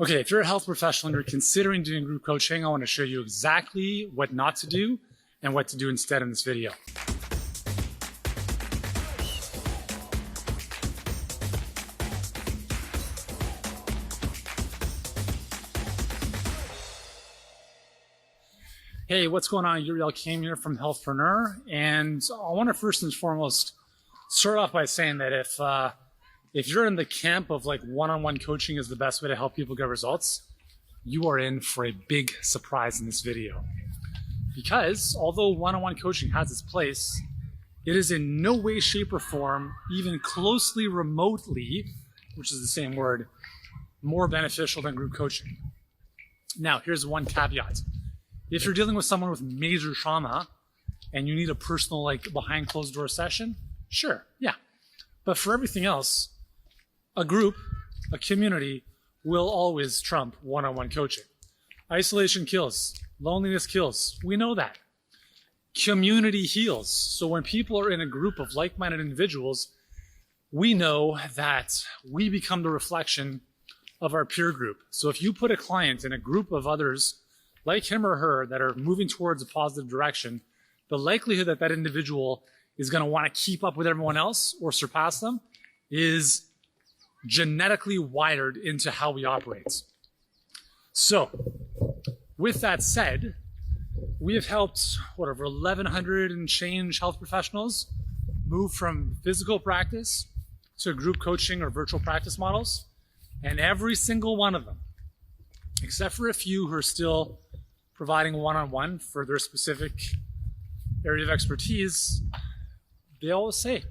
Okay, if you're a health professional and you're considering doing group coaching, I want to show you exactly what not to do and what to do instead in this video. Hey, what's going on? Yuri Elkaim here from Healthpreneur, and I want to first and foremost start off by saying that if you're in the camp of like one-on-one coaching is the best way to help people get results, you are in for a big surprise in this video. Because although one-on-one coaching has its place, it is in no way, shape, or form, even closely remotely, which is the same word, more beneficial than group coaching. Now, here's one caveat. If you're dealing with someone with major trauma and you need a personal, like, behind closed door session, sure, yeah. But for everything else, a group, a community will always trump one-on-one coaching. Isolation kills, loneliness kills. We know that. Community heals. So when people are in a group of like-minded individuals, we know that we become the reflection of our peer group. So if you put a client in a group of others like him or her that are moving towards a positive direction, the likelihood that that individual is going to want to keep up with everyone else or surpass them is genetically wired into how we operate. So, with that said, we have helped, over 1,100 and change health professionals move from physical practice to group coaching or virtual practice models. And every single one of them, except for a few who are still providing one-on-one for their specific area of expertise, they always say,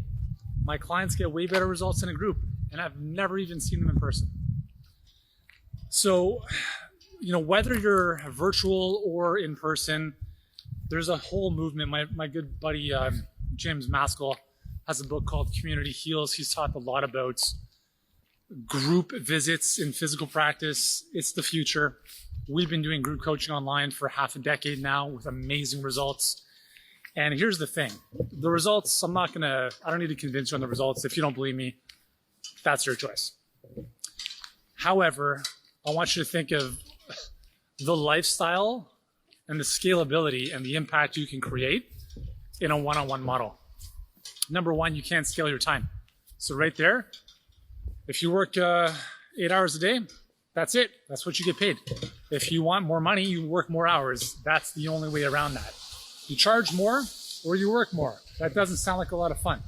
my clients get way better results in a group, and I've never even seen them in person. So, whether you're virtual or in person, there's a whole movement. My good buddy, James Maskell, has a book called Community Heals. He's talked a lot about group visits in physical practice. It's the future. We've been doing group coaching online for half a decade now with amazing results. And here's the thing. The results, I don't need to convince you on the results. If you don't believe me, that's your choice. However, I want you to think of the lifestyle and the scalability and the impact you can create in a one-on-one model. Number one, you can't scale your time. So right there, if you work 8 hours a day, that's it. That's what you get paid. If you want more money, you work more hours. That's the only way around that. You charge more or you work more. That doesn't sound like a lot of fun.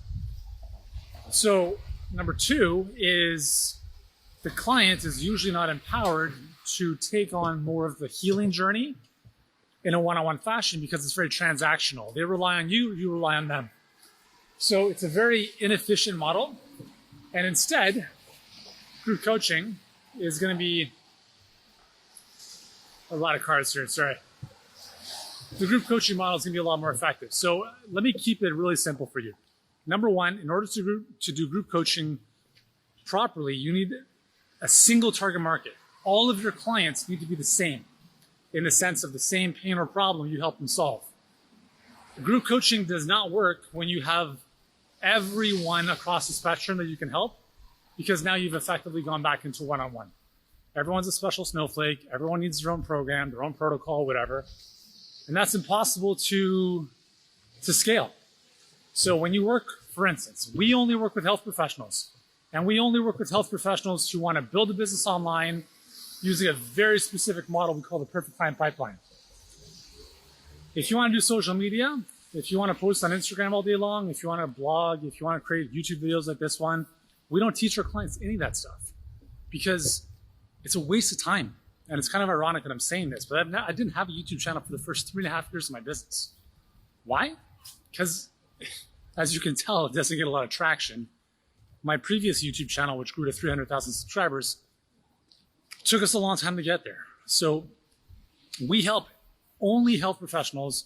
So number two is the client is usually not empowered to take on more of the healing journey in a one-on-one fashion because it's very transactional. They rely on you, you rely on them. So it's a very inefficient model. And instead, group coaching is going to be a lot of cards here, sorry. The group coaching model is going to be a lot more effective. So let me keep it really simple for you. Number one, in order to do group coaching properly, you need a single target market. All of your clients need to be the same in the sense of the same pain or problem you help them solve. Group coaching does not work when you have everyone across the spectrum that you can help, because now you've effectively gone back into one-on-one. Everyone's a special snowflake. Everyone needs their own program, their own protocol, whatever. And that's impossible to scale. So when you work, for instance, we only work with health professionals. And we only work with health professionals who want to build a business online using a very specific model we call the perfect client pipeline. If you want to do social media, if you want to post on Instagram all day long, if you want to blog, if you want to create YouTube videos like this one, we don't teach our clients any of that stuff because it's a waste of time. And it's kind of ironic that I'm saying this, but I didn't have a YouTube channel for the first 3.5 years of my business. Why? Because, as you can tell, it doesn't get a lot of traction. My previous YouTube channel, which grew to 300,000 subscribers, took us a long time to get there. So we help only health professionals,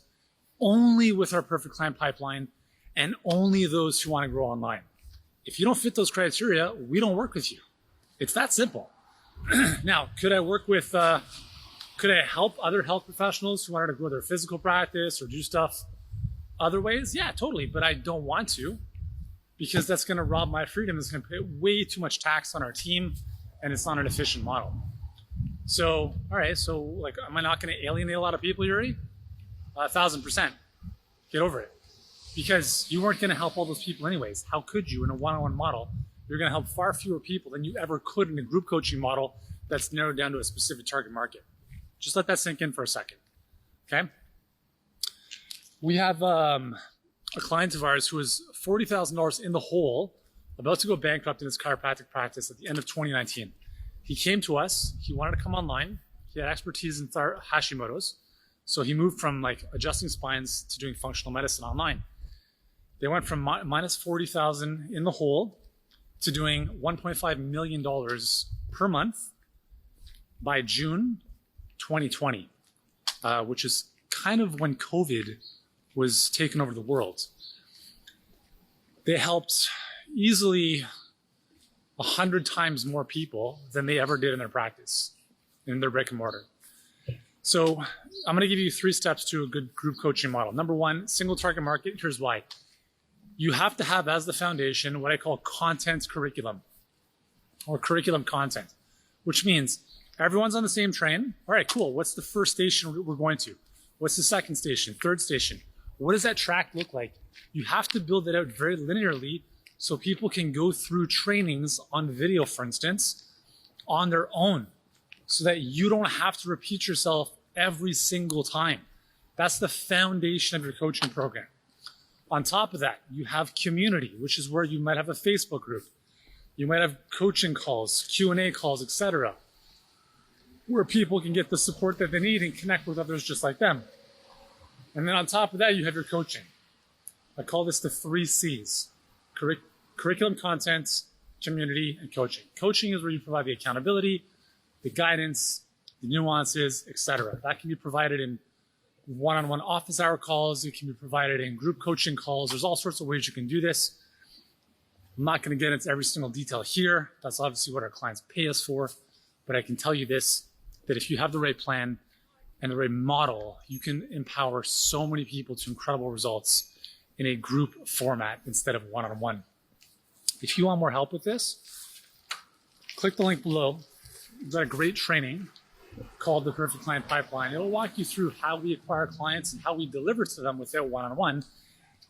only with our perfect client pipeline, and only those who want to grow online. If you don't fit those criteria, we don't work with you. It's that simple. Now, could I help other health professionals who wanted to grow their physical practice or do stuff other ways? Yeah, totally. But I don't want to because that's going to rob my freedom. It's going to put way too much tax on our team and it's not an efficient model. So, all right, so like, am I not going to alienate a lot of people, Yuri? 1,000%. Get over it. Because you weren't going to help all those people anyways. How could you in a one-on-one model? You're going to help far fewer people than you ever could in a group coaching model that's narrowed down to a specific target market. Just let that sink in for a second, okay? We have a client of ours who was $40,000 in the hole, about to go bankrupt in his chiropractic practice at the end of 2019. He came to us. He wanted to come online. He had expertise in Hashimoto's. So he moved from like adjusting spines to doing functional medicine online. They went from minus 40,000 in the hole to doing $1.5 million per month by June 2020, which is kind of when COVID was taking over the world. They helped easily 100 times more people than they ever did in their practice, in their brick and mortar. So I'm going to give you 3 steps to a good group coaching model. Number 1, single target market. Here's why. You have to have as the foundation what I call content curriculum or curriculum content, which means everyone's on the same train. All right, cool. What's the first station we're going to? What's the second station, third station? What does that track look like? You have to build it out very linearly so people can go through trainings on video, for instance, on their own, so that you don't have to repeat yourself every single time. That's the foundation of your coaching program. On top of that, you have community, which is where you might have a Facebook group. You might have coaching calls, Q&A calls, etc., where people can get the support that they need and connect with others just like them. And then on top of that, you have your coaching. I call this the 3 C's: curriculum, content, community, and coaching. Coaching is where you provide the accountability, the guidance, the nuances, etc. That can be provided in one-on-one office hour calls. It can be provided in group coaching calls. There's all sorts of ways you can do this. I'm not going to get into every single detail here. That's obviously what our clients pay us for. But I can tell you this, that if you have the right plan and the right model, you can empower so many people to incredible results in a group format instead of one-on-one. If you want more help with this, click the link below. We've got a great training called the Perfect Client Pipeline. It'll walk you through how we acquire clients and how we deliver to them without one-on-one.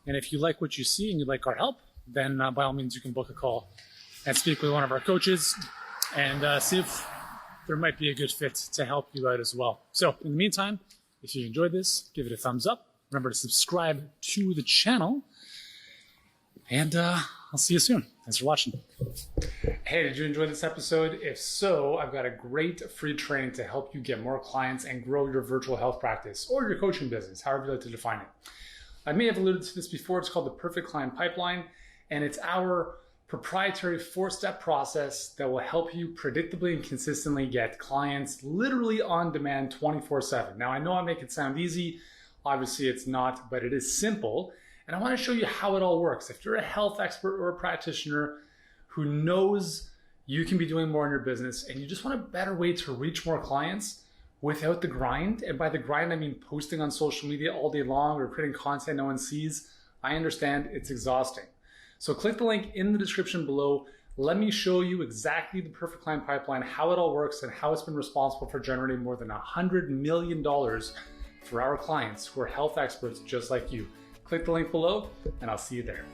And if you like what you see and you'd like our help, then by all means, you can book a call and speak with one of our coaches and see if there might be a good fit to help you out as well. So in the meantime, if you enjoyed this, give it a thumbs up. Remember to subscribe to the channel. And I'll see you soon. Thanks for watching. Hey, did you enjoy this episode? If so, I've got a great free training to help you get more clients and grow your virtual health practice or your coaching business, however you like to define it. I may have alluded to this before. It's called the Perfect Client Pipeline, and it's our proprietary 4-step process that will help you predictably and consistently get clients literally on demand 24/7. Now, I know I make it sound easy. Obviously, it's not, but it is simple. And I want to show you how it all works. If you're a health expert or a practitioner who knows you can be doing more in your business and you just want a better way to reach more clients without the grind, and by the grind, I mean posting on social media all day long or creating content no one sees, I understand it's exhausting. So click the link in the description below. Let me show you exactly the Perfect Client Pipeline, how it all works, and how it's been responsible for generating more than $100 million for our clients who are health experts just like you. Click the link below, and I'll see you there.